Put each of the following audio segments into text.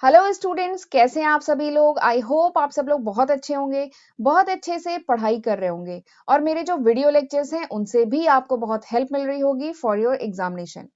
Hello students, कैसे हैं आप सभी लोग। आई होप आप सब लोग बहुत अच्छे होंगे, बहुत अच्छे से पढ़ाई कर रहे होंगे और मेरे जो वीडियो लेक्चर्स हैं उनसे भी आपको बहुत हेल्प मिल रही होगी फॉर योर एग्जामिनेशन।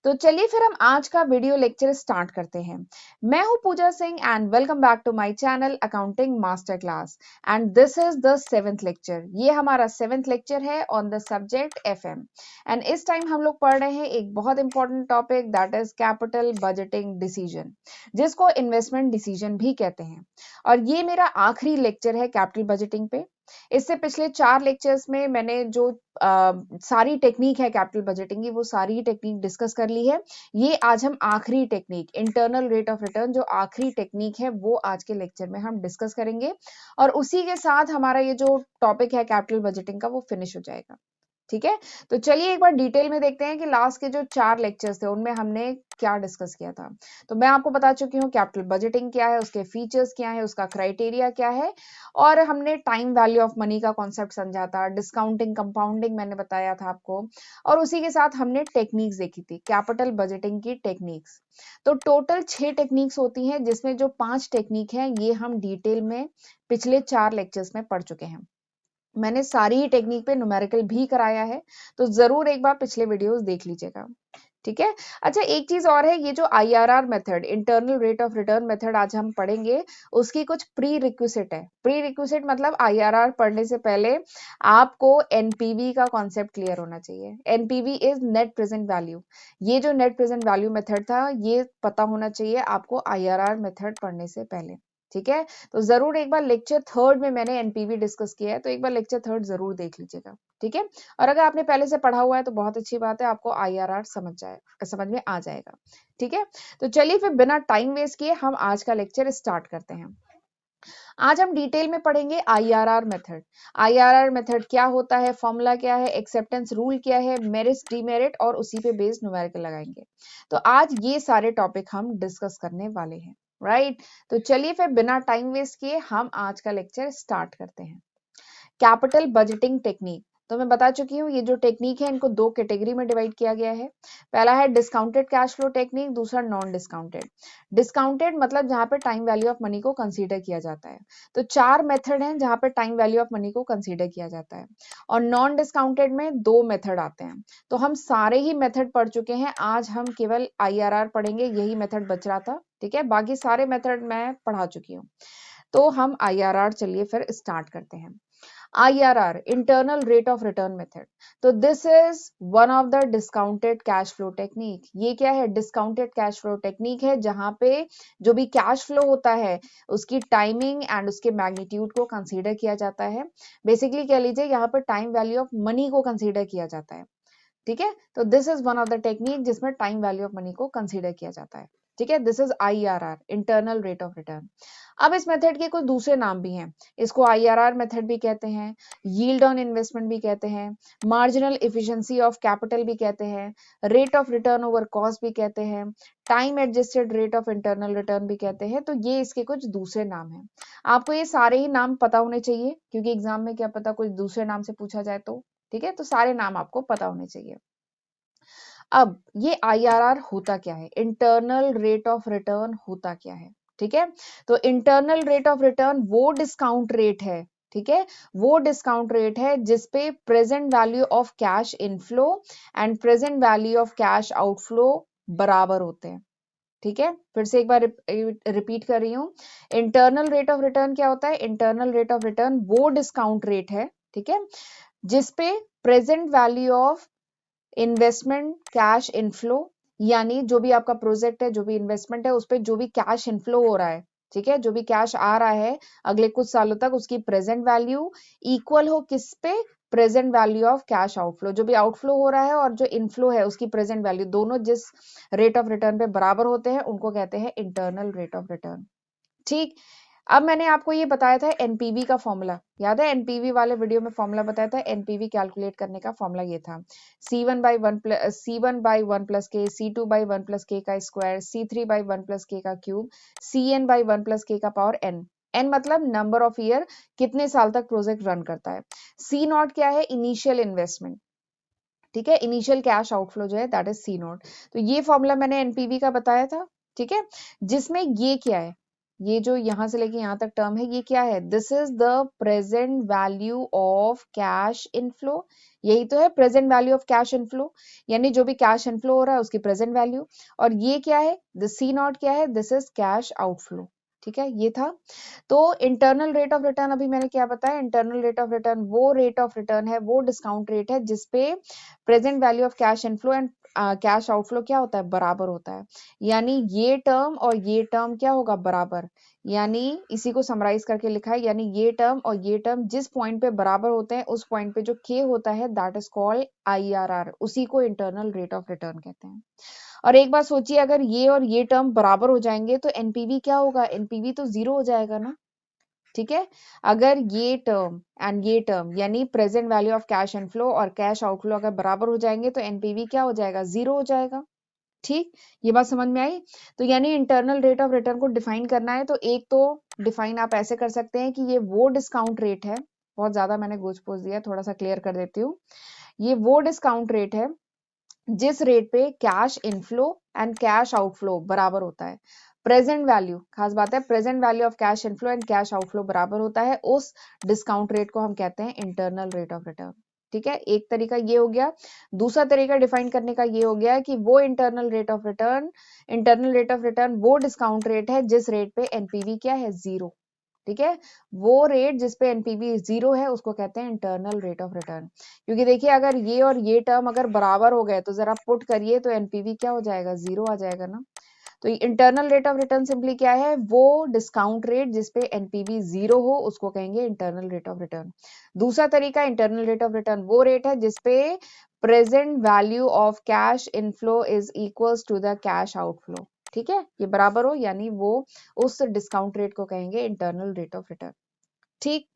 तो चलिए फिर हम आज का वीडियो लेक्चर स्टार्ट करते हैं। मैं हूं Pooja Singh and welcome back to my channel accounting master class and this is the 7th lecture. ये हमारा 7th लेक्चर है on the subject FM and इस टाइम हम लोग पढ़ रहे हैं एक बहुत important topic that is capital budgeting decision, जिसको इन्वेस्टमेंट डिसीजन भी कहते हैं। और ये मेरा आखिरी लेक्चर है कैपिटल बजटिंग पे। इससे पिछले 4 लेक्चर्स में मैंने जो सारी टेक्निक है कैपिटल बजटिंग की वो सारी टेक्निक डिस्कस कर ली है। ये आज हम आखिरी technique internal rate of return जो आखिरी टेक्निक है वो आज के लेक्चर में हम डिस्कस करेंगे और उसी के साथ हमारा ये जो टॉपिक है कैपिटल बजटिंग का वो फिनिश हो जाएगा। ठीक है, तो चलिए एक बार डिटेल में देखते हैं कि लास्ट के जो 4 लेक्चर्स थे उनमें हमने क्या डिस्कस किया था। तो मैं आपको बता चुकी हूँ कैपिटल बजटिंग क्या है, उसके फीचर्स क्या है, उसका क्राइटेरिया क्या है और हमने टाइम वैल्यू ऑफ मनी का कॉन्सेप्ट समझा था, डिस्काउंटिंग कंपाउंडिंग मैंने बताया था आपको और उसी के साथ हमने टेक्निक्स देखी थी, कैपिटल बजटिंग की टेक्निक्स। तो टोटल 6 टेक्निक्स होती हैं जिसमें जो 5 टेक्निक है ये हम डिटेल में पिछले 4 लेक्चर्स में पढ़ चुके हैं। मैंने सारी ही टेक्निक पे न्यूमेरिकल भी कराया है, तो जरूर एक बार पिछले वीडियोस देख लीजिएगा। ठीक है। अच्छा, एक चीज और है, ये जो IRR method, internal rate of return method आज हम पढ़ेंगे, उसकी कुछ प्री रिक्विजिट है। प्री रिक्विजिट मतलब आईआरआर पढ़ने से पहले आपको एनपीवी का कॉन्सेप्ट क्लियर होना चाहिए। NPV is net present value. ये जो नेट प्रेजेंट वैल्यू मेथड था ये पता होना चाहिए आपको आईआरआर मेथड पढ़ने से पहले। ठीक है, तो जरूर एक बार लेक्चर 3rd में मैंने एनपीवी डिस्कस किया है, तो एक बार लेक्चर 3rd जरूर देख लीजिएगा। ठीक है, और अगर आपने पहले से पढ़ा हुआ है तो बहुत अच्छी बात है, आपको आईआरआर समझ में आ जाएगा। ठीक है, तो चलिए फिर बिना टाइम वेस्ट किए हम आज का लेक्चर स्टार्ट करते हैं। आज हम डिटेल में पढ़ेंगे आईआरआर मेथड। आईआरआर मेथड क्या होता है, फॉर्मूला क्या है, एक्सेप्टेंस रूल क्या है, मेरिट डीमेरिट और उसी पे बेस्ड न्यूमेरिकल लगाएंगे। तो आज ये सारे टॉपिक हम डिस्कस करने वाले हैं। राइट, तो चलिए फिर बिना टाइम वेस्ट किए हम आज का लेक्चर स्टार्ट करते हैं। कैपिटल बजटिंग टेक्निक, तो मैं बता चुकी हूँ ये जो टेक्निक है इनको 2 कैटेगरी में डिवाइड किया गया है। पहला है डिस्काउंटेड कैश फ्लो टेक्निक, दूसरा नॉन डिस्काउंटेड। डिस्काउंटेड मतलब जहां पे टाइम वैल्यू ऑफ मनी को कंसीडर किया जाता है। तो 4 मेथड हैं जहां पे टाइम वैल्यू ऑफ मनी को कंसीडर किया जाता है और नॉन डिस्काउंटेड में 2 मेथड आते हैं। तो हम सारे ही मेथड पढ़ चुके हैं, आज हम केवल आईआरआर पढ़ेंगे, यही मेथड बच रहा था। ठीक है, बाकी सारे मेथड मैं पढ़ा चुकी हूँ। तो हम आईआरआर चलिए फिर स्टार्ट करते हैं। IRR, internal rate of return method. तो this is one of the discounted cash flow technique. ये क्या है, discounted cash flow technique है जहां पे जो भी कैश फ्लो होता है उसकी टाइमिंग एंड उसके मैग्नीट्यूड को कंसीडर किया जाता है। बेसिकली कह लीजिए यहाँ पर टाइम वैल्यू ऑफ मनी को कंसीडर किया जाता है। ठीक है, तो this is one of the technique जिसमें टाइम वैल्यू ऑफ मनी को कंसीडर किया जाता है। ठीक है, this is IRR, internal rate of return. अब इस मेथड के कुछ दूसरे नाम भी हैं। इसको आईआरआर मेथड भी कहते हैं, यील्ड ऑन इन्वेस्टमेंट भी कहते हैं, मार्जिनल एफिशिएंसी ऑफ कैपिटल भी कहते हैं, rate of return over cost भी कहते हैं, time adjusted rate of internal return भी कहते हैं। तो ये इसके कुछ दूसरे नाम हैं। आपको ये सारे ही नाम पता होने चाहिए क्योंकि एग्जाम में क्या पता कुछ दूसरे नाम से पूछा जाए तो। ठीक है, तो सारे नाम आपको पता होने चाहिए। अब ये आईआरआर होता क्या है, इंटरनल रेट ऑफ रिटर्न होता क्या है। ठीक है, तो इंटरनल रेट ऑफ रिटर्न वो डिस्काउंट रेट है, ठीक है, वो डिस्काउंट रेट है जिसपे present value of cash inflow and present value of cash outflow बराबर होते हैं। ठीक है, फिर से एक बार रिपीट कर रही हूँ। इंटरनल रेट ऑफ रिटर्न क्या होता है, इंटरनल रेट ऑफ रिटर्न वो डिस्काउंट रेट है, ठीक है, जिसपे present value of investment cash inflow, यानी जो भी आपका प्रोजेक्ट है, जो भी इन्वेस्टमेंट है, उस पर जो भी कैश इनफ्लो हो रहा है, ठीक है, जो भी कैश आ रहा है अगले कुछ सालों तक, उसकी प्रेजेंट वैल्यू इक्वल हो किस पे, present value of cash outflow. जो भी आउटफ्लो हो रहा है और जो इनफ्लो है उसकी प्रेजेंट वैल्यू दोनों जिस रेट ऑफ रिटर्न पे बराबर होते हैं उनको कहते हैं इंटरनल रेट ऑफ रिटर्न। ठीक, अब मैंने आपको ये बताया था एनपीवी का फॉर्मूला, याद है एनपीवी वाले वीडियो में फॉर्मूला बताया था, एनपीवी कैलकुलेट करने का फॉर्मूला ये था, C1/1 प्लस के, C2/1 प्लस के का स्क्वायर, C3/1 प्लस के का क्यूब, CN/1 प्लस के का पावर n। n मतलब नंबर ऑफ ईयर, कितने साल तक प्रोजेक्ट रन करता है। C नॉट क्या है, इनिशियल इन्वेस्टमेंट, ठीक है, इनिशियल कैश आउटफ्लो जो है दैट इज C नॉट। तो ये फॉर्मूला मैंने एनपीवी का बताया था। ठीक है, जिसमें ये क्या है, ये जो यहां से लेके यहां तक टर्म है, ये क्या है, this is the present value of cash inflow. यही तो है present value of cash inflow, यानी जो भी कैश इनफ्लो हो रहा है उसकी प्रेजेंट वैल्यू। और ये क्या है, द सी नॉट क्या है, दिस इज कैश आउटफ्लो। ठीक है, ये था। तो इंटरनल रेट ऑफ रिटर्न अभी मैंने क्या बताया, इंटरनल रेट ऑफ रिटर्न वो रेट ऑफ रिटर्न है, वो डिस्काउंट रेट है जिसपे present value of cash inflow and cash outflow क्या होता है, बराबर होता है। यानी ये टर्म और ये टर्म क्या होगा, बराबर। यानी इसी को समराइज करके लिखा है, यानी ये टर्म और ये टर्म जिस पॉइंट पे बराबर होते हैं उस पॉइंट पे जो के होता है दैट इज कॉल्ड आईआरआर, उसी को इंटरनल रेट ऑफ रिटर्न कहते हैं। और एक बात सोचिए, अगर ये और ये टर्म बराबर हो जाएंगे तो एनपीवी क्या होगा, एनपीवी तो जीरो हो जाएगा ना। ठीक है, अगर ये टर्म एंड ये टर्म यानी present value of cash inflow और कैश आउटफ्लो अगर बराबर हो जाएंगे तो एनपीवी क्या हो जाएगा, जीरो हो जाएगा। ठीक, ये बात समझ में आई। तो यानी इंटरनल रेट ऑफ रिटर्न को डिफाइन करना है तो एक तो डिफाइन आप ऐसे कर सकते हैं कि ये वो डिस्काउंट रेट है, बहुत ज्यादा मैंने गोच पोच दिया, थोड़ा सा क्लियर कर देती हूँ। ये वो डिस्काउंट रेट है जिस रेट पे cash inflow and cash outflow बराबर होता है। प्रेजेंट वैल्यू, खास बात है, present value of cash inflow and cash outflow बराबर होता है, उस डिस्काउंट रेट को हम कहते हैं इंटरनल रेट ऑफ रिटर्न। ठीक है, एक तरीका ये हो गया। दूसरा तरीका डिफाइन करने का ये हो गया कि वो internal rate of return, internal rate of return वो डिस्काउंट रेट है जिस रेट पे एनपीवी क्या है, जीरो। ठीक है, वो रेट जिसपे एनपीवी जीरो है उसको कहते हैं इंटरनल रेट ऑफ रिटर्न। क्योंकि देखिए अगर ये और ये टर्म अगर बराबर हो गए तो जरा पुट करिए तो एनपीवी क्या हो जाएगा, जीरो आ जाएगा ना। तो internal rate of return simply क्या है, वो डिस्काउंट रेट जिसपे एनपीवी जीरो हो उसको कहेंगे इंटरनल रेट ऑफ रिटर्न। दूसरा तरीका, इंटरनल रेट ऑफ रिटर्न वो रेट है जिसपे present value of cash inflow is equals to the cash outflow. ठीक है, ये बराबर हो यानी वो उस डिस्काउंट रेट को कहेंगे इंटरनल रेट ऑफ रिटर्न। ठीक,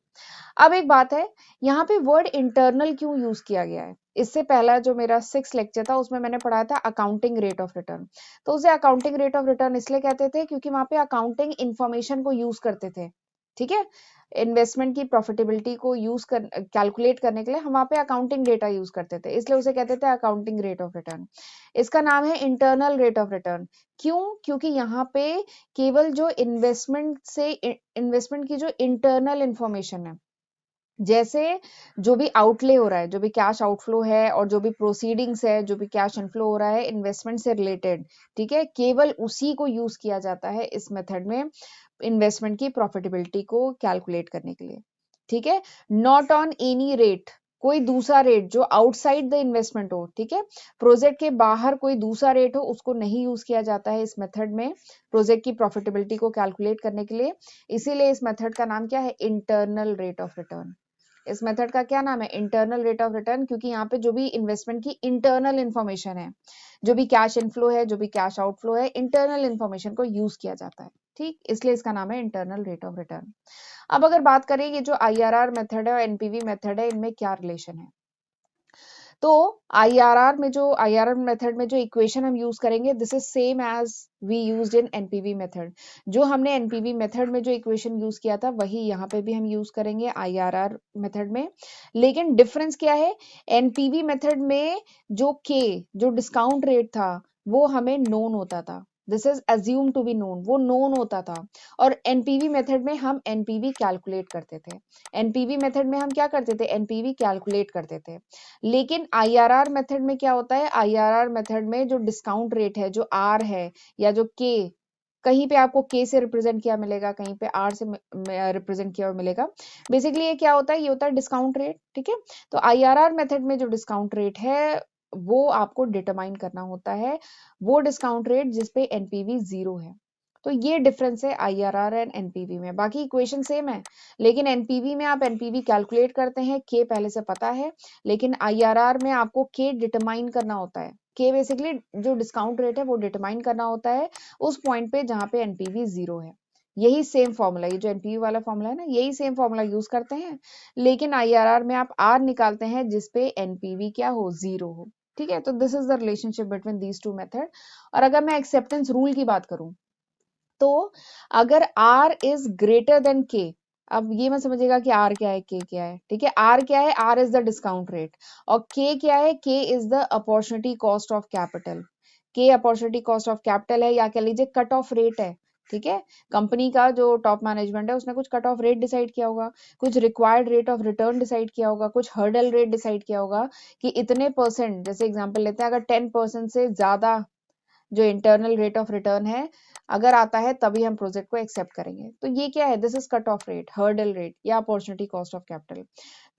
अब एक बात है, यहाँ पे वर्ड इंटरनल क्यों यूज किया गया है। इससे पहला जो मेरा 6 लेक्चर था उसमें मैंने पढ़ाया था अकाउंटिंग रेट ऑफ रिटर्न। तो उसे अकाउंटिंग रेट ऑफ रिटर्न इसलिए कहते थे क्योंकि वहां पे अकाउंटिंग इंफॉर्मेशन को यूज करते थे। ठीक है, इन्वेस्टमेंट की प्रॉफिटेबिलिटी को यूज कर कैलकुलेट करने के लिए हम वहां पे अकाउंटिंग डेटा यूज करते थे, इसलिए उसे कहते थे अकाउंटिंग रेट ऑफ रिटर्न। इसका नाम है इंटरनल रेट ऑफ रिटर्न। क्यों, क्योंकि यहाँ पे केवल जो इन्वेस्टमेंट की जो इंटरनल इंफॉर्मेशन है, जैसे जो भी आउटले हो रहा है, जो भी कैश आउटफ्लो है और जो भी प्रोसीडिंग्स है, जो भी कैश इनफ्लो हो रहा है इन्वेस्टमेंट से रिलेटेड, ठीक है, केवल उसी को यूज किया जाता है इस मेथड में इन्वेस्टमेंट की प्रॉफिटेबिलिटी को कैलकुलेट करने के लिए। ठीक है, नॉट ऑन एनी रेट, कोई दूसरा रेट जो आउटसाइड द इन्वेस्टमेंट हो, ठीक है, प्रोजेक्ट के बाहर कोई दूसरा रेट हो उसको नहीं यूज किया जाता है इस मेथड में प्रोजेक्ट की प्रॉफिटेबिलिटी को कैलकुलेट करने के लिए। इसीलिए इस मेथड का नाम क्या है, इंटरनल रेट ऑफ रिटर्न। इस मेथड का क्या नाम है, इंटरनल रेट ऑफ रिटर्न, क्योंकि यहाँ पे जो भी इन्वेस्टमेंट की इंटरनल इन्फॉर्मेशन है, जो भी कैश इनफ्लो है, जो भी कैश आउटफ्लो है, इंटरनल इन्फॉर्मेशन को यूज किया जाता है। ठीक, इसलिए इसका नाम है इंटरनल रेट ऑफ रिटर्न। अब अगर बात करें ये जो आईआरआर मेथड है और एनपीवी मेथड है, इनमें क्या रिलेशन है। तो आईआरआर मेथड में जो इक्वेशन हम यूज करेंगे this is same as we used in NPV method. जो हमने एनपीवी मेथड में जो इक्वेशन यूज किया था वही यहाँ पे भी हम यूज करेंगे आईआरआर मेथड में। लेकिन डिफरेंस क्या है, एनपीवी मेथड में जो डिस्काउंट रेट था वो हमें नोन होता था, this is assume to be known, वो नोन होता था। और एनपीवी मेथड में हम एनपीवी कैलकुलेट करते थे। एनपीवी मेथड में हम क्या करते थे, एनपीवी कैलकुलेट करते थे। लेकिन आईआरआर मेथड में क्या होता है, आईआरआर मेथड में जो डिस्काउंट रेट है, जो आर है या जो के, कहीं पे आपको के से रिप्रेजेंट किया मिलेगा, कहीं पे आर से रिप्रेजेंट किया मिलेगा। बेसिकली ये क्या होता है, ये होता है डिस्काउंट रेट। ठीक है, तो आईआरआर मेथड में जो डिस्काउंट रेट है वो आपको डिटरमाइन करना होता है, वो डिस्काउंट रेट जिसपे एनपीवी जीरो है। तो ये डिफरेंस है आईआरआर एंड एनपीवी में। बाकी इक्वेशन सेम है, लेकिन एनपीवी में आप एनपीवी कैलकुलेट करते हैं, के पहले से पता है, लेकिन आईआरआर में आपको के डिटरमाइन करना होता है। के बेसिकली जो डिस्काउंट रेट है वो डिटरमाइन करना होता है उस पॉइंट पे जहां पे एनपीवी जीरो है। यही सेम फॉर्मूला, ये जो एनपीवी वाला फॉर्मूला है ना, यही सेम फॉर्मूला यूज करते हैं, लेकिन आईआरआर में आप आर निकालते हैं जिसपे एनपीवी क्या हो, जीरो हो। ठीक है, तो this is the relationship between these two method. और अगर मैं एक्सेप्टेंस रूल की बात करूं तो अगर R is greater than K, अब ये मत समझिएगा कि R क्या है K क्या है। ठीक है, R क्या है, R is the discount rate, और K क्या है, K is the opportunity cost of capital. के अपॉर्चुनिटी कॉस्ट ऑफ कैपिटल है, या कह लीजिए कट ऑफ रेट है, ठीक है। कंपनी का जो टॉप मैनेजमेंट है उसने कुछ कट ऑफ रेट डिसाइड किया होगा, कुछ required rate of return decide किया होगा, कुछ हर्डल रेट डिसाइड किया होगा कि इतने परसेंट, जैसे एग्जांपल लेते हैं, अगर 10% से ज्यादा जो इंटरनल रेट ऑफ रिटर्न है अगर आता है तभी हम प्रोजेक्ट को एक्सेप्ट करेंगे। तो ये क्या है, this is cut off rate, hurdle rate या अपॉर्चुनिटी कॉस्ट ऑफ कैपिटल।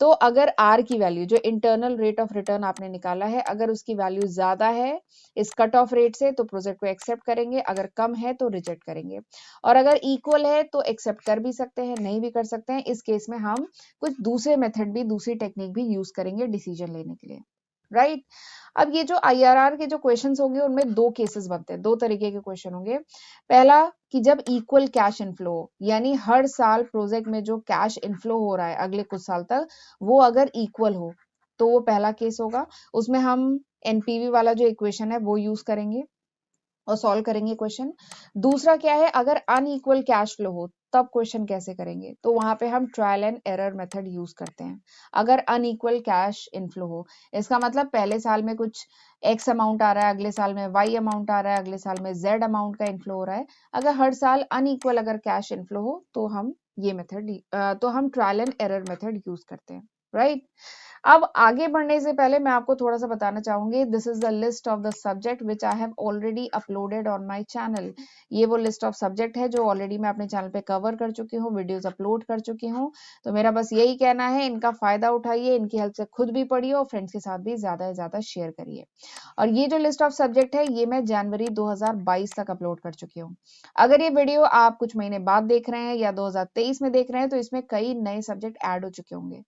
तो अगर आर की वैल्यू, जो इंटरनल रेट ऑफ रिटर्न आपने निकाला है, अगर उसकी वैल्यू ज्यादा है इस कट ऑफ रेट से तो प्रोजेक्ट को एक्सेप्ट करेंगे, अगर कम है तो रिजेक्ट करेंगे। और अगर इक्वल है तो एक्सेप्ट कर भी सकते हैं, नहीं भी कर सकते हैं। इस केस में हम कुछ दूसरे मेथड भी, दूसरी टेक्निक भी यूज करेंगे डिसीजन लेने के लिए, राइट। अब ये जो आईआरआर के जो क्वेश्चंस होंगे उनमें दो केसेस बनते हैं, दो तरीके के क्वेश्चन होंगे। पहला कि जब इक्वल कैश इनफ्लो, यानी हर साल प्रोजेक्ट में जो कैश इनफ्लो हो रहा है अगले कुछ साल तक वो अगर इक्वल हो, तो वो पहला केस होगा। उसमें हम एनपीवी वाला जो इक्वेशन है वो यूज करेंगे और सॉल्व करेंगे क्वेश्चन। दूसरा क्या है, अगर अनइक्वल कैश फ्लो हो तब क्वेश्चन कैसे करेंगे, तो वहां पे हम trial and error method use करते हैं। अगर अनइक्वल कैश इनफ्लो हो, इसका मतलब पहले साल में कुछ एक्स अमाउंट आ रहा है, अगले साल में वाई अमाउंट आ रहा है, अगले साल में जेड अमाउंट का इनफ्लो हो रहा है। अगर हर साल अनइक्वल अगर कैश इनफ्लो हो तो हम ये मेथड, तो हम trial and error method use करते हैं, राइट। अब आगे बढ़ने से पहले मैं आपको थोड़ा सा बताना चाहूंगी, this is the list of the subject which I have already uploaded on my channel. ये वो लिस्ट ऑफ सब्जेक्ट है जो ऑलरेडी मैं अपने चैनल पे कवर कर चुकी हूँ, वीडियोस अपलोड कर चुकी हूँ। तो मेरा बस यही कहना है, इनका फायदा उठाइए, इनकी हेल्प से खुद भी पढ़िए और फ्रेंड्स के साथ भी ज्यादा से ज्यादा शेयर करिए। और ये जो लिस्ट ऑफ सब्जेक्ट है ये मैं जनवरी 2022 तक अपलोड कर चुकी हूँ। अगर ये वीडियो आप कुछ महीने बाद देख रहे हैं या 2023 में देख रहे हैं तो इसमें कई नए सब्जेक्ट ऐड हो चुके होंगे,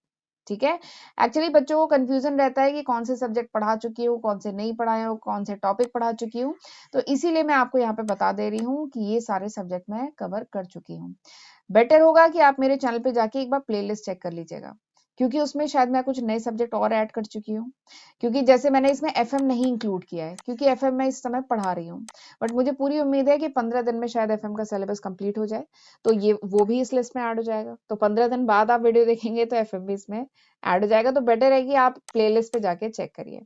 ठीक है। एक्चुअली बच्चों को कंफ्यूजन रहता है कि कौन से सब्जेक्ट पढ़ा चुकी हूँ, कौन से नहीं पढ़ाए हूँ, कौन से टॉपिक पढ़ा चुकी हूँ। तो इसीलिए मैं आपको यहाँ पे बता दे रही हूँ कि ये सारे सब्जेक्ट मैं कवर कर चुकी हूँ। बेटर होगा कि आप मेरे चैनल पे जाके एक बार प्लेलिस्ट चेक कर लीजिएगा, क्योंकि उसमें शायद मैं कुछ नए सब्जेक्ट और ऐड कर चुकी हूँ। क्योंकि जैसे मैंने इसमें एफएम नहीं इंक्लूड किया है, क्योंकि एफएम मैं इस समय पढ़ा रही हूँ, बट मुझे पूरी उम्मीद है कि 15 दिन में शायद एफएम का सिलेबस कंप्लीट हो जाए, तो ये वो भी इस लिस्ट में ऐड हो जाएगा। तो 15 दिन बाद आप वीडियो देखेंगे तो एफएम भी इसमें ऐड हो जाएगा। तो बेटर है कि आप प्लेलिस्ट पे जाके चेक करिए,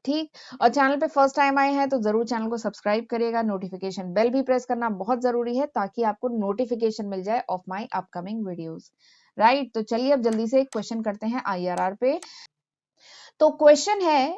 ठीक। और चैनल पे फर्स्ट टाइम आए हैं तो जरूर चैनल को सब्सक्राइब करिएगा, नोटिफिकेशन बेल भी प्रेस करना बहुत जरूरी है ताकि आपको नोटिफिकेशन मिल जाए of my upcoming videos, right. तो चलिए अब जल्दी से एक क्वेश्चन करते हैं आईआरआर पे। तो क्वेश्चन है,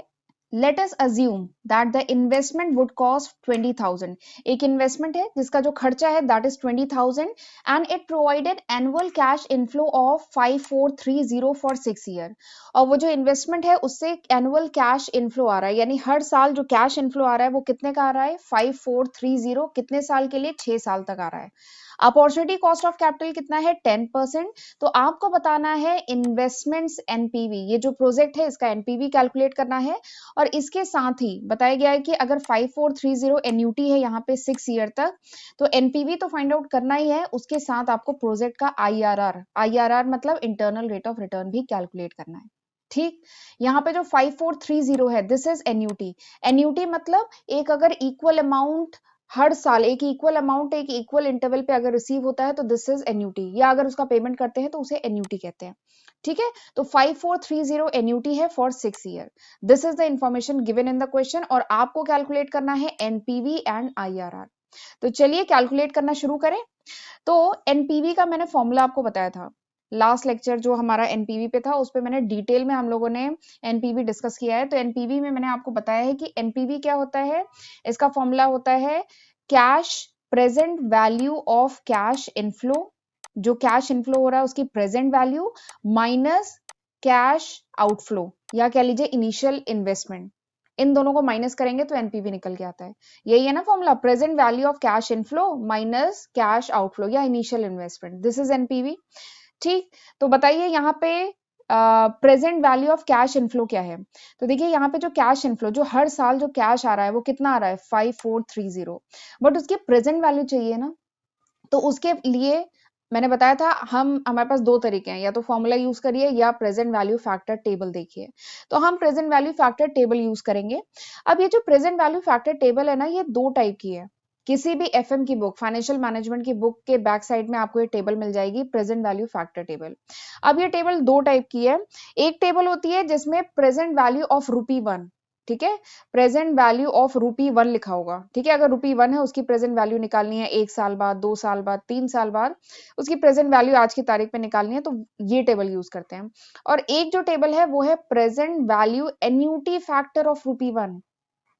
let us assume that the investment would cost 20,000। एक इन्वेस्टमेंट है जिसका जो खर्चा है that is 20,000 and it provided annual cash inflow of 5430 for 6 year. और वो जो इन्वेस्टमेंट है उससे एनुअल कैश इनफ्लो आ रहा है, यानी हर साल जो कैश इनफ्लो आ रहा है वो कितने का आ रहा है, 5430। कितने साल के लिए, 6 साल तक आ रहा है। अपॉर्चुनिटी कॉस्ट ऑफ कैपिटल कितना है, 10%। तो आपको बताना है इन्वेस्टमेंट्स एनपीवी, ये जो प्रोजेक्ट है इसका एनपीवी कैलकुलेट करना है। और इसके साथ ही बताया गया है कि अगर 5430 एन्यूटी है यहाँ पे 6 ईयर तक, तो एनपीवी तो फाइंड आउट करना ही है, उसके साथ आपको प्रोजेक्ट का आईआरआर, आईआरआर मतलब इंटरनल रेट ऑफ रिटर्न भी कैलकुलेट करना है, ठीक। यहाँ पे जो 5430 है दिस इज एन्यूटी। एन्यूटी मतलब एक अगर इक्वल अमाउंट हर साल, एक इक्वल अमाउंट एक इक्वल इंटरवल पे अगर रिसीव होता है तो दिस इज एन्यूटी, या अगर उसका पेमेंट करते हैं तो उसे एन्यूटी कहते हैं, ठीक है। तो 5430 एन्यूटी है for 6 year. This is the information given in the question और आपको कैलकुलेट करना है एनपीवी एंड आईआरआर। तो चलिए कैलकुलेट करना शुरू करें। तो एनपीवी का मैंने फॉर्मूला आपको बताया था लास्ट लेक्चर, जो हमारा एनपीवी पे था उस पे मैंने डिटेल में हम लोगों ने एनपीवी डिस्कस किया है। तो एनपीवी में मैंने आपको बताया है कि एनपीवी क्या होता है, इसका फॉर्मूला होता है cash present value of cash inflow, जो कैश इनफ्लो हो रहा है उसकी present value minus cash outflow, या कह लीजिए इनिशियल इन्वेस्टमेंट, इन दोनों को माइनस करेंगे तो एनपीवी निकल के आता है। यही है ना formula, present value of cash inflow minus cash outflow या initial investment, this is NPV, ठीक। तो बताइए यहाँ पे present value of cash inflow क्या है। तो देखिए यहाँ पे जो कैश इनफ्लो, जो हर साल जो कैश आ रहा है वो कितना आ रहा है, 5430, बट उसकी प्रेजेंट वैल्यू चाहिए ना। तो उसके लिए मैंने बताया था हमारे पास दो तरीके हैं, या तो फॉर्मूला यूज करिए या प्रेजेंट वैल्यू फैक्टर टेबल देखिए। तो हम present value factor table use करेंगे। अब ये जो प्रेजेंट वैल्यू फैक्टर टेबल है ना, ये दो टाइप की है। किसी भी एफएम की बुक, फाइनेंशियल मैनेजमेंट की बुक के बैक साइड में आपको ये टेबल मिल जाएगी, प्रेजेंट वैल्यू फैक्टर टेबल। अब ये टेबल दो टाइप की है। एक टेबल होती है जिसमें प्रेजेंट वैल्यू ऑफ ₹1, ठीक है, प्रेजेंट वैल्यू ऑफ ₹1 लिखा होगा, ठीक है, अगर ₹1 है उसकी प्रेजेंट वैल्यू निकालनी है 1 साल बाद, 2 साल बाद, 3 साल बाद, उसकी प्रेजेंट वैल्यू आज की तारीख पे निकालनी है, तो ये टेबल यूज करते हैं। और एक जो टेबल है वो है present value annuity factor of ₹1,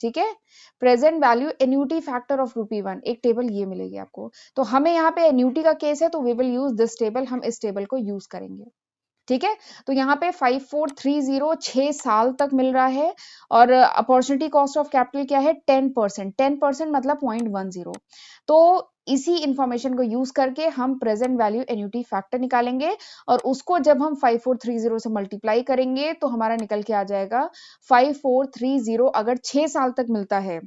ठीक है, present value annuity factor of ₹1, एक टेबल ये मिलेगी आपको। तो हमें यहाँ पे एन्युटी का केस है तो we will use this table, हम इस टेबल को यूज करेंगे, ठीक है। तो यहाँ पे 5430 6 साल तक मिल रहा है और अपॉर्चुनिटी कॉस्ट ऑफ कैपिटल क्या है 10%, 10% मतलब 0.10। तो इसी इंफॉर्मेशन को यूज करके हम प्रेजेंट वैल्यू एन्युटी फैक्टर निकालेंगे और उसको जब हम 5430 से मल्टीप्लाई करेंगे तो हमारा निकल के आ जाएगा 5430 अगर 6 साल तक मिलता है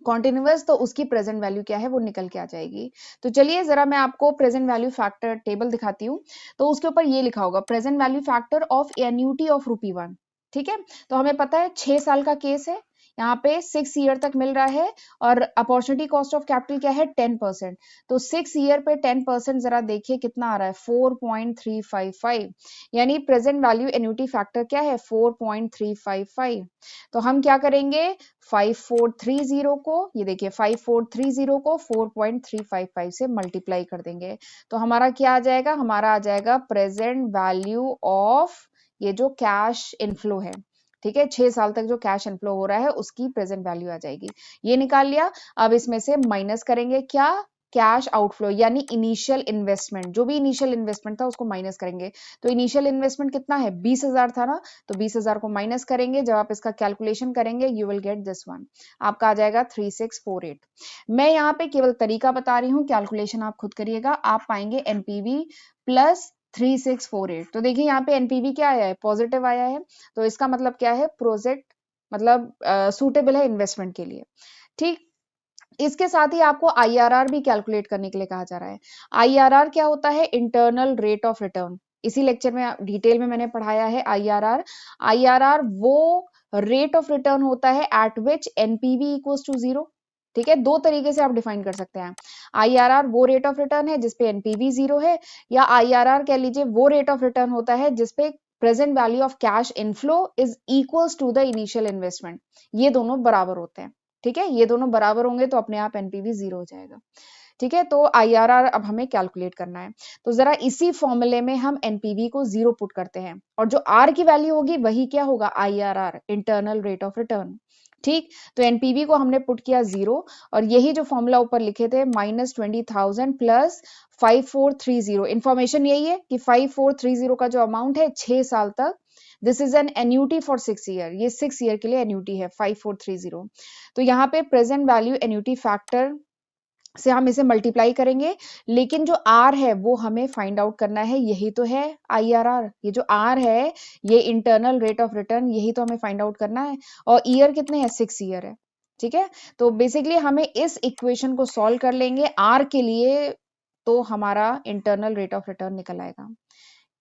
कॉन्टिन्यूअस, तो उसकी प्रेजेंट वैल्यू क्या है वो निकल के आ जाएगी। तो चलिए जरा मैं आपको प्रेजेंट वैल्यू फैक्टर टेबल दिखाती हूँ। तो उसके ऊपर ये लिखा होगा present value factor of annuity of ₹1, ठीक है। तो हमें पता है 6 साल का केस है, यहाँ पे 6 ईयर तक मिल रहा है और अपॉर्चुनिटी कॉस्ट ऑफ कैपिटल क्या है 10%। तो 6 ईयर पे 10% जरा देखिए कितना आ रहा है 4.355, यानी प्रेजेंट वैल्यू एन्युटी फैक्टर क्या है 4.355। तो हम क्या करेंगे 5430 को, ये देखिए 5430 को 4.355 से मल्टीप्लाई कर देंगे, तो हमारा क्या आ जाएगा, हमारा आ जाएगा प्रेजेंट वैल्यू ऑफ ये जो कैश इनफ्लो है, ठीक है, 6 साल तक जो कैश इनफ्लो हो रहा है उसकी प्रेजेंट वैल्यू आ जाएगी। ये निकाल लिया, अब इसमें से माइनस करेंगे क्या, कैश आउटफ्लो यानी इनिशियल इन्वेस्टमेंट, जो भी इनिशियल इन्वेस्टमेंट था उसको माइनस करेंगे। तो इनिशियल इन्वेस्टमेंट कितना है 20,000 था ना, तो 20,000 को माइनस करेंगे, जब आप इसका कैलकुलेशन करेंगे you will get this one, आपका आ जाएगा 3648। मैं यहाँ पे केवल तरीका बता रही हूँ, कैलकुलेशन आप खुद करिएगा, आप पाएंगे एनपीवी प्लस 3648। तो देखिए यहाँ पे एनपीवी क्या आया है पॉजिटिव आया है, तो इसका मतलब क्या है प्रोजेक्ट मतलब सूटेबल है इन्वेस्टमेंट के लिए, ठीक। इसके साथ ही आपको आईआरआर भी कैलकुलेट करने के लिए कहा जा रहा है। आईआरआर क्या होता है इंटरनल रेट ऑफ रिटर्न, इसी लेक्चर में डिटेल में मैंने पढ़ाया है आईआरआर। आईआरआर वो रेट ऑफ रिटर्न होता है at which NPV equals to 0, ठीक है, दो तरीके से आप डिफाइन कर सकते हैं। आईआरआर वो रेट ऑफ रिटर्न है जिसपे एनपीवी 0 है, या आईआरआर कह लीजिए वो रेट ऑफ रिटर्न होता है जिसपे present value of cash inflow is equals to the initial investment, ये दोनों बराबर होते हैं, ठीक है, ये दोनों बराबर होंगे तो अपने आप एनपीवी 0 हो जाएगा, ठीक है। तो आईआरआर अब हमें कैलकुलेट करना है, तो जरा इसी फॉर्मूले में हम एनपीवी को 0 पुट करते हैं और जो आर की वैल्यू होगी वही क्या होगा IRR internal rate of return, ठीक। तो एनपीवी को हमने पुट किया 0 और यही जो फॉर्मूला ऊपर लिखे थे -20,000 प्लस 5430, इंफॉर्मेशन यही है कि 5430 का जो अमाउंट है 6 साल तक, this is an annuity for 6 year, ये 6 ईयर के लिए एन्यूटी है 5430। तो यहाँ पे प्रेजेंट वैल्यू एन्यूटी फैक्टर से हम इसे मल्टीप्लाई करेंगे, लेकिन जो आर है वो हमें फाइंड आउट करना है, यही तो है आईआरआर, ये जो आर है ये इंटरनल रेट ऑफ रिटर्न, यही तो हमें फाइंड आउट करना है। और ईयर कितने हैं 6 ईयर है, ठीक है। तो बेसिकली हमें इस इक्वेशन को सॉल्व कर लेंगे आर के लिए, तो हमारा इंटरनल रेट ऑफ रिटर्न निकल आएगा।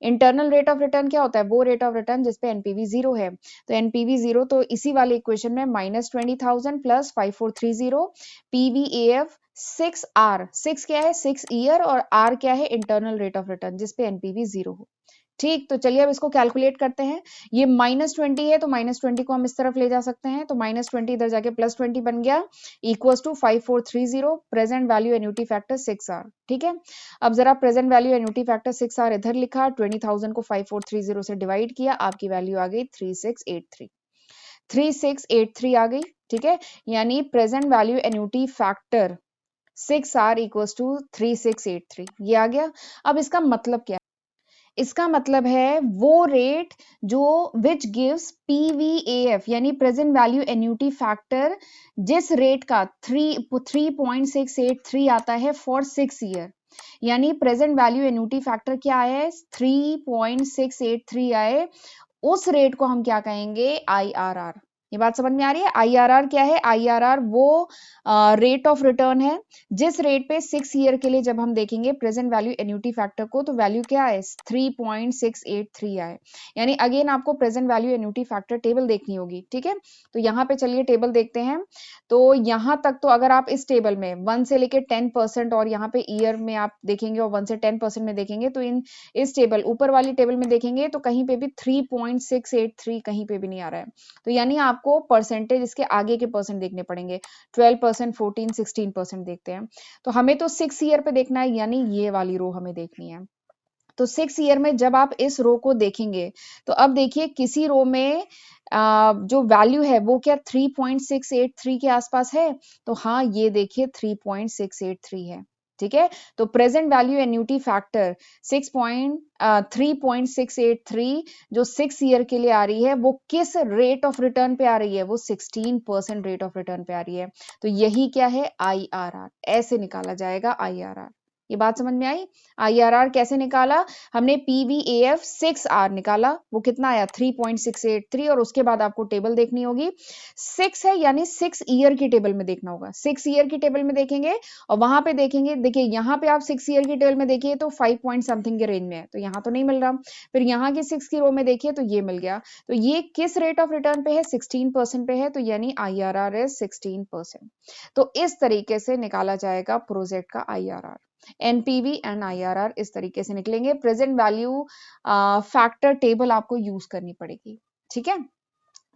इंटरनल रेट ऑफ रिटर्न क्या होता है वो रेट ऑफ रिटर्न जिसपे एनपीवी 0 है, तो एनपीवी 0 तो इसी वाले इक्वेशन में -20,000 प्लस 5430 पीवीएफ 6 आर, 6 क्या है 6 ईयर और आर क्या है इंटरनल रेट ऑफ रिटर्न जिसपे एनपीवी 0 हो, ठीक। तो चलिए अब इसको कैलकुलेट करते हैं, ये -20 है तो -20 को हम इस तरफ ले जा सकते हैं, तो -20 इधर जाके +20 बन गया equals to 5430 present value annuity factor 6 R, ठीक है। अब जरा present value annuity factor 6 R इधर लिखा, 20,000 को 5430 से डिवाइड किया, आपकी वैल्यू आ गई 3683, 3683 आ गई, ठीक है। यानी present value annuity factor 6 R equals to 3683, ये आ गया। अब इसका मतलब क्या, इसका मतलब है वो रेट जो विच गिव्स पीवीएफ यानी प्रेजेंट वैल्यू एन्युटी फैक्टर, जिस रेट का 3.683 आता है फॉर 6 ईयर, यानी प्रेजेंट वैल्यू एन्युटी फैक्टर क्या आया है 3.683 आए, उस रेट को हम क्या कहेंगे आईआरआर। ये बात समझ में आ रही है, आईआरआर क्या है, आईआरआर वो रेट ऑफ रिटर्न है जिस रेट पे 6 ईयर के लिए जब हम देखेंगे प्रेजेंट वैल्यू एन्युटी फैक्टर को, तो वैल्यू क्या है 3.683 आए, यानी अगेन आपको present value annuity factor table देखनी होगी, ठीक है। तो यहाँ पे चलिए टेबल देखते हैं, तो यहाँ तक तो अगर आप इस टेबल में 1 से लेके 10% और यहाँ पे ईयर में आप देखेंगे और 1 से 10% में देखेंगे, तो इस टेबल ऊपर वाली टेबल में देखेंगे तो कहीं पे भी 3.683 कहीं पे भी नहीं आ रहा है, तो यानी आपको परसेंटेज इसके आगे के परसेंट देखने पड़ेंगे। 12%, 14, 16% देखते हैं। तो हमें तो 6 ईयर पे देखना है, यानी ये वाली रो हमें देखनी है। तो 6 ईयर में जब आप इस रो को देखेंगे, तो अब देखिए किसी रो में जो वैल्यू है वो क्या 3.683 के आसपास है? तो हाँ, ये देखिए 3.683 है। ठीक है? तो प्रेजेंट वैल्यू एन्युटी फैक्टर 3.683 जो 6 ईयर के लिए आ रही है, वो किस रेट ऑफ रिटर्न पे आ रही है? वो 16% रेट ऑफ रिटर्न पे आ रही है। तो यही क्या है? IRR। ऐसे निकाला जाएगा IRR। ये बात समझ में आई? IRR कैसे निकाला? हमने PVAF 6R निकाला, वो कितना आया? 3.683, और उसके बाद आपको टेबल देखनी होगी। 6 है यानी 6 ईयर की टेबल में देखना होगा। 6 ईयर की टेबल में देखेंगे और वहां पे देखेंगे, देखिए यहाँ पे आप 6 ईयर की टेबल में देखिए तो 5 पॉइंट समथिंग के रेंज में है, तो यहाँ तो नहीं मिल रहा। फिर यहाँ की 6 की रो में देखिए तो ये मिल गया। तो ये किस रेट ऑफ रिटर्न पे है? 16% पे है, तो यानी IRR इज 16%। तो इस तरीके से निकाला जाएगा प्रोजेक्ट का IRR। एनपीवी एंड IRR इस तरीके से निकलेंगे। प्रेजेंट वैल्यू फैक्टर टेबल आपको यूज करनी पड़ेगी। ठीक है,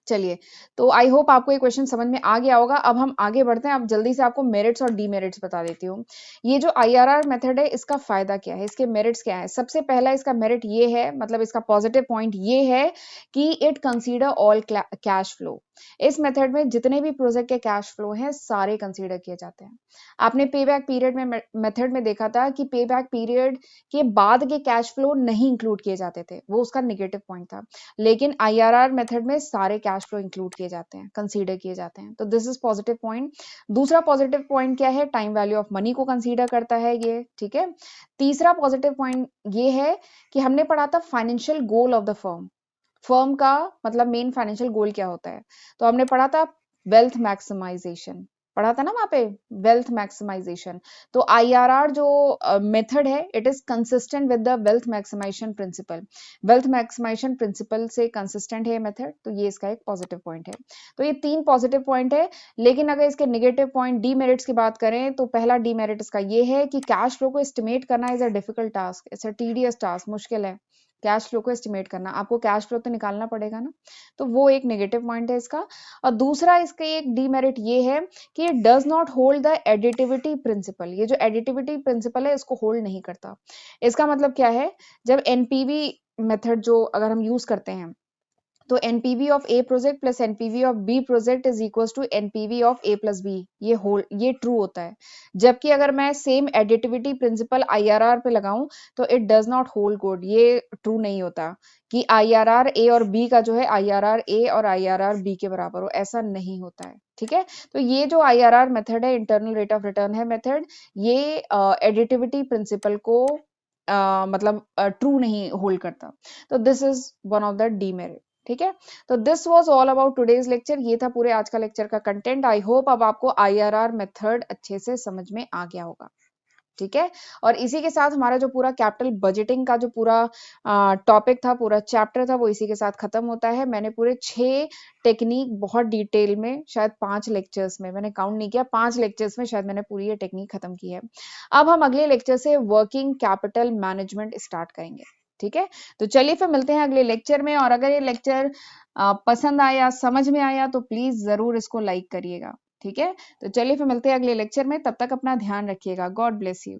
चलिए, तो आई होप आपको ये क्वेश्चन समझ में आ गया होगा। अब हम आगे बढ़ते हैं। अब जल्दी से आपको मेरिट्स और डीमेरिट्स बता देती हूँ। ये जो IRR मेथड है, इसका फायदा क्या है, इसके मेरिट्स क्या है? सबसे पहला इसका मेरिट ये है, मतलब इसका पॉजिटिव पॉइंट ये है कि it consider all cash flow. इस मेथड में जितने भी प्रोजेक्ट के कैश फ्लो हैं, सारे कंसीडर किए जाते हैं। आपने पे बैक पीरियड में मेथड में देखा था कि पे बैक पीरियड के बाद के कैश फ्लो नहीं इंक्लूड किए जाते थे, वो उसका निगेटिव पॉइंट था। लेकिन IRR मेथड में सारे कैश फ्लो इंक्लूड किए जाते हैं, कंसीडर किए जाते हैं। तो दिस इज पॉजिटिव पॉइंट। दूसरा पॉजिटिव पॉइंट क्या है? टाइम वैल्यू ऑफ मनी को कंसीडर करता है ये। ठीक है, तीसरा पॉजिटिव पॉइंट ये है कि हमने पढ़ा था financial goal of the firm. Firm का मतलब मेन फाइनेंशियल गोल क्या होता है? तो हमने पढ़ा था वेल्थ मैक्सिमाइजेशन, पढ़ा था ना वहां पे, वेल्थ मैक्सिमाइजेशन। तो IRR जो मेथड है, it is consistent with the wealth maximisation principle. Wealth maximisation principle से कंसिस्टेंट है ये मेथड, तो ये इसका एक पॉजिटिव पॉइंट है। तो ये 3 पॉजिटिव पॉइंट है। लेकिन अगर इसके नेगेटिव पॉइंट डीमेरिट्स की बात करें, तो पहला डीमेरिट इसका ये है कि कैश फ्लो को एस्टिमेट करना is a difficult task, it's a tedious task, मुश्किल है कैश फ्लो को एस्टिमेट करना। आपको कैश फ्लो तो निकालना पड़ेगा ना, तो वो एक नेगेटिव पॉइंट है इसका। और दूसरा इसका एक डीमेरिट ये है कि it does not hold the additivity principle. ये जो एडिटिविटी प्रिंसिपल है, इसको होल्ड नहीं करता। इसका मतलब क्या है? जब एनपीवी मेथड जो अगर हम यूज करते हैं, तो NPV of A project plus NPV of B project is equal to NPV of A plus B, ये ट्रू होता है। जबकि अगर मैं सेम एडिटिविटी प्रिंसिपल IRR पे लगाऊं, तो it does not hold good, ये ट्रू नहीं होता कि IRR ए और बी का जो है IRR ए और IRR बी के बराबर हो, ऐसा नहीं होता है। ठीक है, तो ये जो IRR मेथड है, इंटरनल रेट ऑफ रिटर्न है मेथड, ये एडिटिविटी प्रिंसिपल को मतलब ट्रू नहीं होल्ड करता। तो this is one of the demerit. ठीक है, तो this was all about today's lecture. ये था पूरे आज का लेक्चर का कंटेंट। आई होप अब आपको IRR मेथड अच्छे से समझ में आ गया होगा। ठीक है, और इसी के साथ हमारा जो पूरा कैपिटल बजटिंग का जो पूरा टॉपिक था, पूरा चैप्टर था, वो इसी के साथ खत्म होता है। मैंने पूरे 6 टेक्निक बहुत डिटेल में, शायद 5 लेक्चर्स में, मैंने काउंट नहीं किया, 5 लेक्चर्स में शायद मैंने पूरी ये टेक्निक खत्म की है। अब हम अगले लेक्चर से वर्किंग कैपिटल मैनेजमेंट स्टार्ट करेंगे। ठीक है, तो चलिए फिर मिलते हैं अगले लेक्चर में। और अगर ये लेक्चर पसंद आया, समझ में आया, तो प्लीज जरूर इसको लाइक करिएगा। ठीक है, तो चलिए फिर मिलते हैं अगले लेक्चर में। तब तक अपना ध्यान रखिएगा। God bless you.